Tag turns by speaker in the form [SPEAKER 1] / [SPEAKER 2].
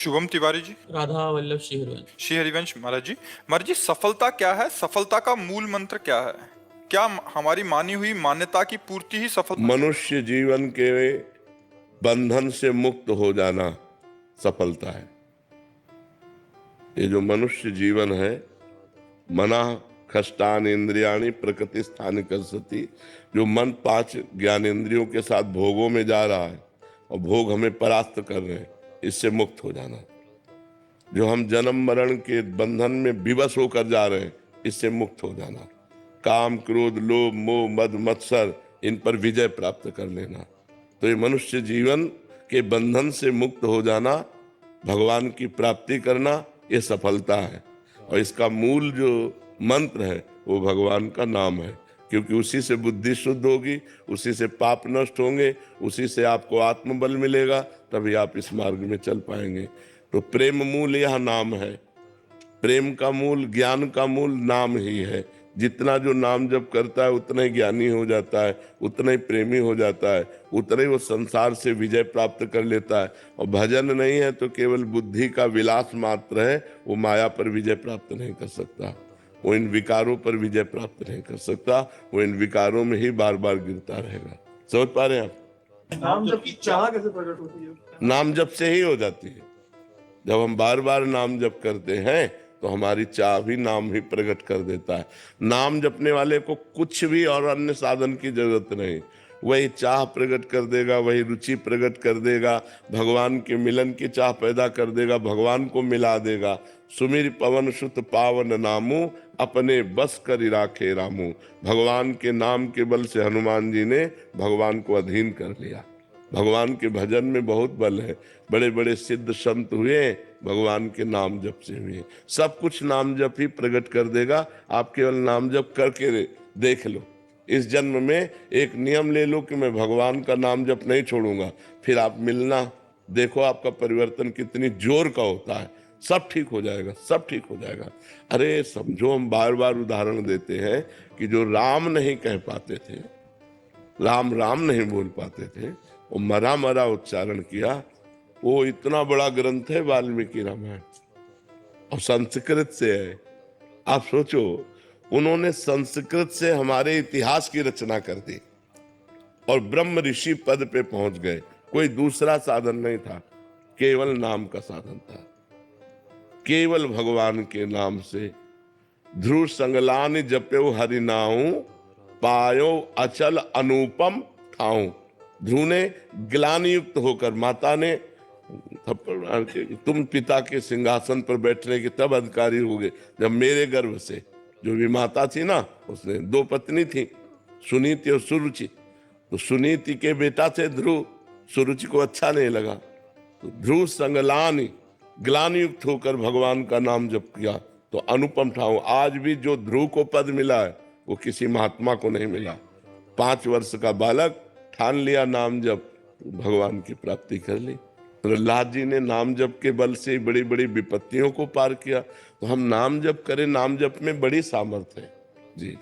[SPEAKER 1] शुभम तिवारी जी।
[SPEAKER 2] राधा वल्लभ श्री हरिवंश।
[SPEAKER 1] श्री हरिवंश महाराज जी। महाराज जी, सफलता क्या है? सफलता का मूल मंत्र क्या है? क्या हमारी मानी हुई मान्यता की पूर्ति ही सफलता?
[SPEAKER 3] मनुष्य जीवन के बंधन से मुक्त हो जाना सफलता है। ये जो मनुष्य जीवन है, मना खष्टान इंद्रियाणी प्रकृति स्थान कसती, जो मन 5 ज्ञानेंद्रियों के साथ भोगों में जा रहा है और भोग हमें परास्त कर रहे हैं, इससे मुक्त हो जाना। जो हम जन्म मरण के बंधन में विवश होकर जा रहे हैं, इससे मुक्त हो जाना। काम क्रोध लोभ मोह मद मत्सर, इन पर विजय प्राप्त कर लेना। तो ये मनुष्य जीवन के बंधन से मुक्त हो जाना, भगवान की प्राप्ति करना, ये सफलता है। और इसका मूल जो मंत्र है वो भगवान का नाम है, क्योंकि उसी से बुद्धि शुद्ध होगी, उसी से पाप नष्ट होंगे, उसी से आपको आत्मबल मिलेगा, तभी आप इस मार्ग में चल पाएंगे। तो प्रेम मूल यह नाम है। प्रेम का मूल, ज्ञान का मूल नाम ही है। जितना जो नाम जप करता है उतना ही ज्ञानी हो जाता है, उतना ही प्रेमी हो जाता है, उतना ही वो संसार से विजय प्राप्त कर लेता है। और भजन नहीं है तो केवल बुद्धि का विलास मात्र है, वो माया पर विजय प्राप्त नहीं कर सकता, वो इन विकारों पर विजय प्राप्त नहीं कर सकता, वो इन विकारों में ही बार बार गिरता रहेगा। समझ पा रहे हैं आप?
[SPEAKER 4] नाम जप की चाह कैसे प्रकट होती है?
[SPEAKER 3] नाम जप से ही हो जाती है। जब हम बार बार नाम जप करते हैं तो हमारी चाह भी नाम ही प्रकट कर देता है। नाम जपने वाले को कुछ भी और अन्य साधन की जरूरत नहीं, वही चाह प्रकट कर देगा, वही रुचि प्रकट कर देगा, भगवान के मिलन की चाह पैदा कर देगा, भगवान को मिला देगा। सुमिर पवन सुत पावन नामू, अपने बस कर राखे रामू। भगवान के नाम के बल से हनुमान जी ने भगवान को अधीन कर लिया। भगवान के भजन में बहुत बल है। बड़े बड़े सिद्ध संत हुए, भगवान के नाम जप से हुए। सब कुछ नाम जप ही प्रकट कर देगा। आप केवल नाम जप करके देख लो। इस जन्म में एक नियम ले लो कि मैं भगवान का नाम जप नहीं छोड़ूंगा, फिर आप मिलना, देखो आपका परिवर्तन कितनी जोर का होता है। सब ठीक हो जाएगा, सब ठीक हो जाएगा। अरे समझो, हम बार बार उदाहरण देते हैं कि जो राम नहीं कह पाते थे, राम राम नहीं बोल पाते थे, वो मरा मरा उच्चारण किया। वो इतना बड़ा ग्रंथ है वाल्मीकि रामायण, और संस्कृत से है। आप सोचो, उन्होंने संस्कृत से हमारे इतिहास की रचना कर दी और ब्रह्म ऋषि पद पे पहुंच गए। कोई दूसरा साधन नहीं था, केवल नाम का साधन था। केवल भगवान के नाम से ध्रुव संगलान जप्यो हरि नाऊ, पायो अचल अनुपम ठाऊ। ध्रुव ने ग्लानि युक्त होकर, माता ने थप्पड़ मार के, तुम पिता के सिंहासन पर बैठने के तब अधिकारी हो गए जब मेरे गर्भ से, जो भी माता थी ना, उसने 2 पत्नी थी, सुनीति और सुरुचि। तो सुनीति के बेटा थे ध्रुव, सुरुचि को अच्छा नहीं लगा, तो ध्रुव संगलानि ग्लानि युक्त होकर भगवान का नाम जप किया, तो अनुपम ठाऊ। आज भी जो ध्रुव को पद मिला है वो किसी महात्मा को नहीं मिला। 5 वर्ष का बालक ठान लिया नाम जप, भगवान की प्राप्ति कर ली। प्रहलाद जी ने नाम जप के बल से बड़ी बड़ी विपत्तियों को पार किया। तो हम नाम जप करें, नाम जप में बड़ी सामर्थ्य है जी।